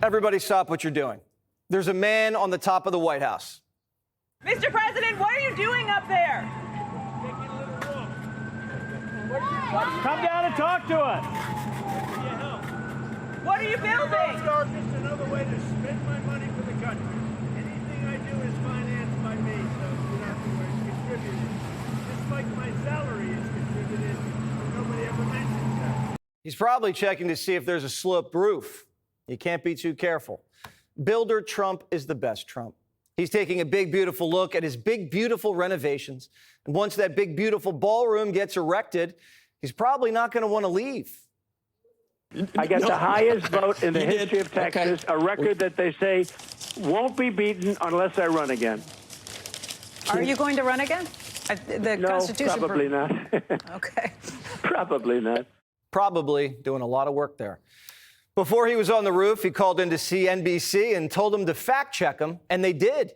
Everybody stop what you're doing. There's a man on the top of the White House. Mr. President, what are you doing up there? Come down and talk to us. What are you building? It's another way to spend my money for the country. Anything I do is financed by me, so you don't have to worry. It's contributed. Just like my salary is contributed, nobody ever mentions that. He's probably checking to see if there's a sloped roof. You can't be too careful. Builder Trump is the best Trump. He's taking a big, beautiful look at his big, beautiful renovations. And once that big, beautiful ballroom gets erected, he's probably not going to want to leave. I got the highest vote in the history of Texas, a record that they say won't be beaten unless I run again. Are you going to run again? The No, Constitution probably not. Okay. Probably not. Probably doing a lot of work there. Before he was on the roof, he called into CNBC and told them to fact check him, and they did.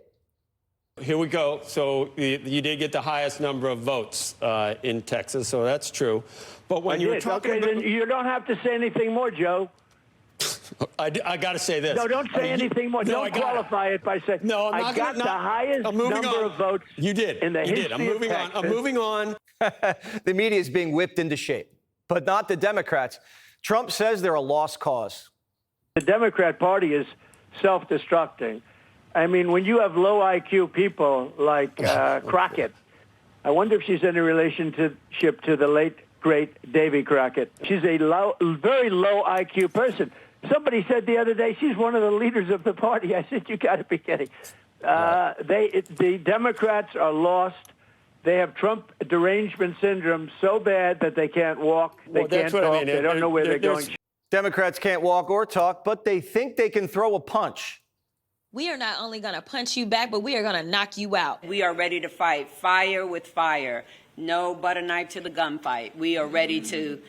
Here we go. So you did get the highest number of votes in Texas, so that's true. But when you were talking about... then you don't have to say anything more, Joe. I got to say this. No, don't say anything more. Don't qualify it by saying, no, I got the highest number of votes you did. in the history of Texas. I'm moving on. The media is being whipped into shape, but not the Democrats. Trump says they're a lost cause. The Democrat Party is self-destructing. I mean, when you have low IQ people like Crockett, I wonder if she's any relationship to the late, great Davy Crockett. She's a very low IQ person. Somebody said the other day she's one of the leaders of the party. I said, you got to be kidding. The Democrats are lost. They have Trump derangement syndrome so bad that they can't walk, they can't talk, I mean. They don't know where they're going. Democrats can't walk or talk, but they think they can throw a punch. We are not only going to punch you back, but we are going to knock you out. We are ready to fight fire with fire. No butter knife to the gunfight. We are ready to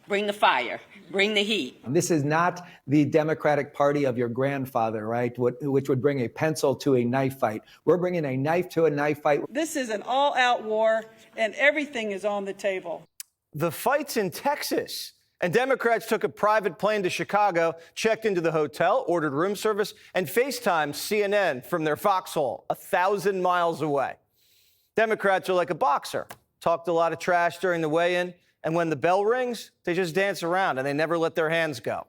bring the fire, bring the heat. This is not the Democratic Party of your grandfather, right, which would bring a pencil to a knife fight. We're bringing a knife to a knife fight. This is an all-out war, and everything is on the table. The fight's in Texas. And Democrats took a private plane to Chicago, checked into the hotel, ordered room service, and FaceTimed CNN from their foxhole 1,000 miles away. Democrats are like a boxer, talked a lot of trash during the weigh-in, and when the bell rings, they just dance around and they never let their hands go.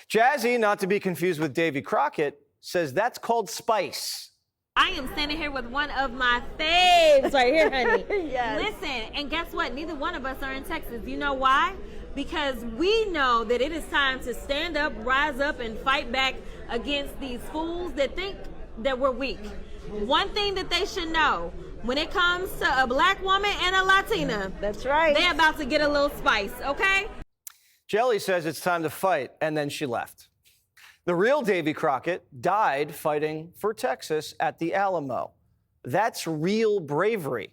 Jazzy, not to be confused with Davy Crockett, says that's called spice. I am standing here with one of my faves right here, honey. Yes. Listen, and guess what? Neither one of us are in Texas. You know why? Because we know that it is time to stand up, rise up, and fight back against these fools that think that we're weak. One thing that they should know, when it comes to a black woman and a Latina, that's right, they're about to get a little spice, okay? Jelly says it's time to fight, and then she left. The real Davy Crockett died fighting for Texas at the Alamo. That's real bravery.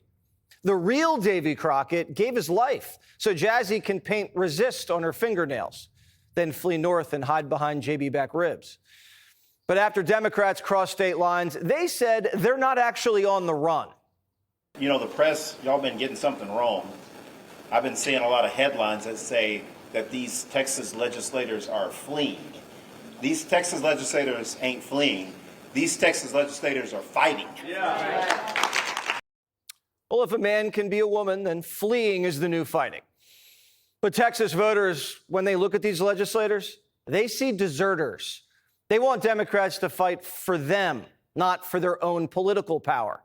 The real Davy Crockett gave his life so Jazzy can paint resist on her fingernails, then flee north and hide behind JB back ribs. But after Democrats crossed state lines, they said they're not actually on the run. You know, the press, y'all been getting something wrong. I've been seeing a lot of headlines that say that these Texas legislators are fleeing. These Texas legislators ain't fleeing. These Texas legislators are fighting. Yeah. Well, if a man can be a woman, then fleeing is the new fighting. But Texas voters, when they look at these legislators, they see deserters. They want Democrats to fight for them, not for their own political power.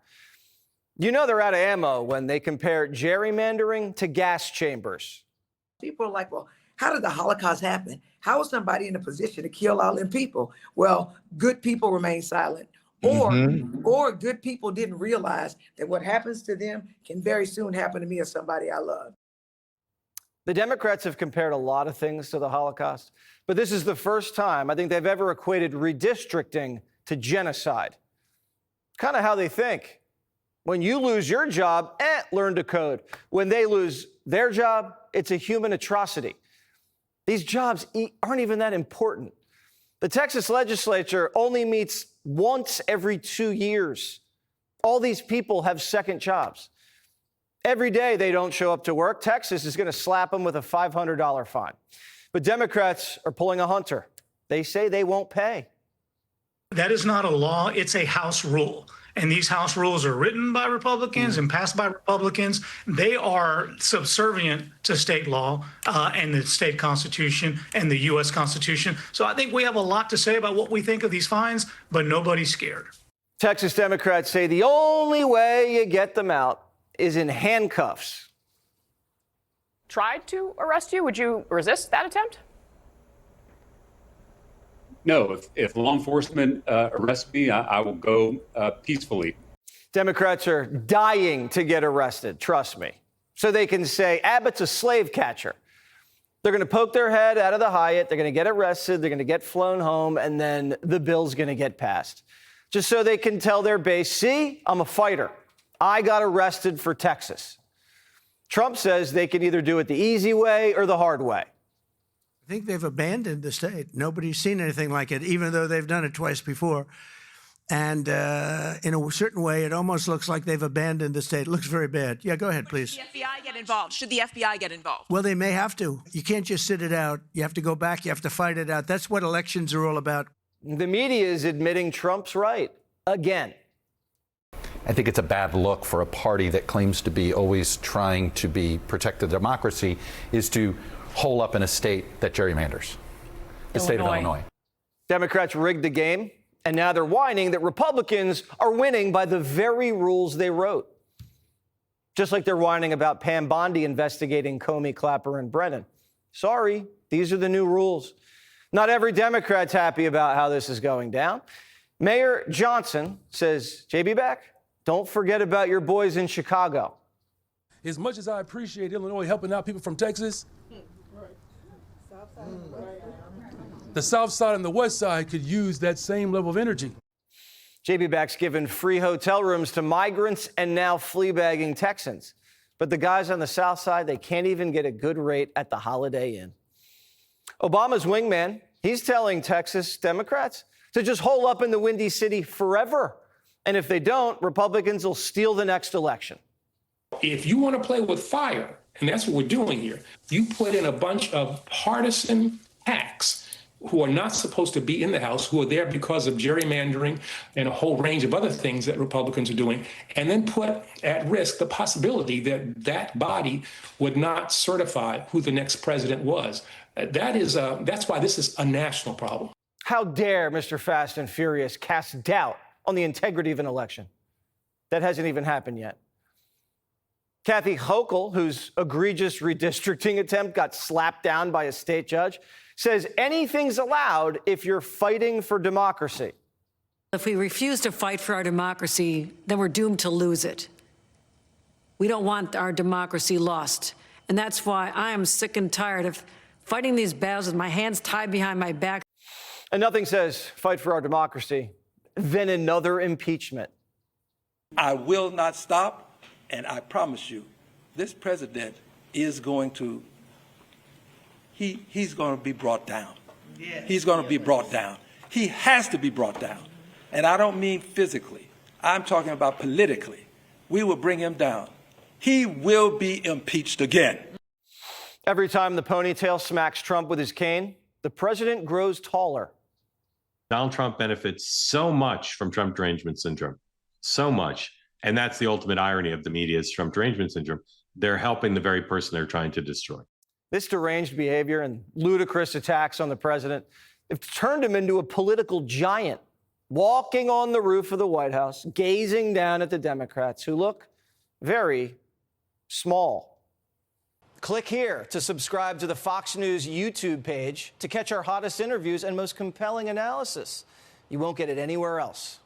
You know they're out of ammo when they compare gerrymandering to gas chambers. People are like, well, how did the Holocaust happen? How is somebody in a position to kill all them people? Well, good people remain silent. Or good people didn't realize that what happens to them can very soon happen to me or somebody I love. The Democrats have compared a lot of things to the Holocaust, but this is the first time I think they've ever equated redistricting to genocide. Kind of how they think. When you lose your job, learn to code. When they lose their job, it's a human atrocity. These jobs aren't even that important. The Texas legislature only meets once every 2 years. All these people have second jobs. Every day they don't show up to work, Texas is going to slap them with a $500 fine. But Democrats are pulling a Hunter. they say they won't pay. That is not a law. It's a House rule. And these House rules are written by Republicans and passed by Republicans. They are subservient to state law and the state constitution and the U.S. Constitution. So I think we have a lot to say about what we think of these fines, but nobody's scared. Texas Democrats say the only way you get them out is in handcuffs. Tried to arrest you? Would you resist that attempt? No, if law enforcement arrests me, I will go peacefully. Democrats are dying to get arrested, trust me, so they can say Abbott's a slave catcher. They're going to poke their head out of the Hyatt, they're going to get arrested, they're going to get flown home, and then the bill's going to get passed. Just so they can tell their base, see, I'm a fighter. I got arrested for Texas. Trump says they can either do it the easy way or the hard way. I think they've abandoned the state. Nobody's seen anything like it, even though they've done it twice before. And in a certain way, it almost looks like they've abandoned the state. It looks very bad. Yeah, go ahead, please. Should the FBI get involved? Should the FBI get involved? Well, they may have to. You can't just sit it out. You have to go back. You have to fight it out. That's what elections are all about. The media is admitting Trump's right again. I think it's a bad look for a party that claims to be always trying to protect the democracy is to hole up in a state that gerrymanders, the state of Illinois. Democrats rigged the game, and now they're whining that Republicans are winning by the very rules they wrote. Just like they're whining about Pam Bondi investigating Comey, Clapper, and Brennan. Sorry, these are the new rules. Not every Democrat's happy about how this is going down. Mayor Johnson says, JB back, don't forget about your boys in Chicago. As much as I appreciate Illinois helping out people from Texas, the South Side and the West Side could use that same level of energy. JB Back's given free hotel rooms to migrants and now flea-bagging Texans. But the guys on the South Side, they can't even get a good rate at the Holiday Inn. Obama's wingman, he's telling Texas Democrats to just hole up in the Windy City forever. And if they don't, Republicans will steal the next election. If you want to play with fire, and that's what we're doing here, you put in a bunch of partisan hacks who are not supposed to be in the House, who are there because of gerrymandering and a whole range of other things that Republicans are doing, and then put at risk the possibility that that body would not certify who the next president was. That's why this is a national problem. How dare Mr. Fast and Furious cast doubt on the integrity of an election? That hasn't even happened yet. Kathy Hochul, whose egregious redistricting attempt got slapped down by a state judge, says anything's allowed if you're fighting for democracy. If we refuse to fight for our democracy, then we're doomed to lose it. We don't want our democracy lost. And that's why I am sick and tired of fighting these battles with my hands tied behind my back. And nothing says fight for our democracy than another impeachment. I will not stop, and I promise you, this president is going to he's going to be brought down. Yeah. He's going to be brought down. He has to be brought down. And I don't mean physically. I'm talking about politically. We will bring him down. He will be impeached again. Every time the ponytail smacks Trump with his cane, the president grows taller. Donald Trump benefits so much from Trump derangement syndrome, so much. And that's the ultimate irony of the media's Trump derangement syndrome. They're helping the very person they're trying to destroy. This deranged behavior and ludicrous attacks on the president have turned him into a political giant, walking on the roof of the White House, gazing down at the Democrats who look very small. Click here to subscribe to the Fox News YouTube page to catch our hottest interviews and most compelling analysis. You won't get it anywhere else.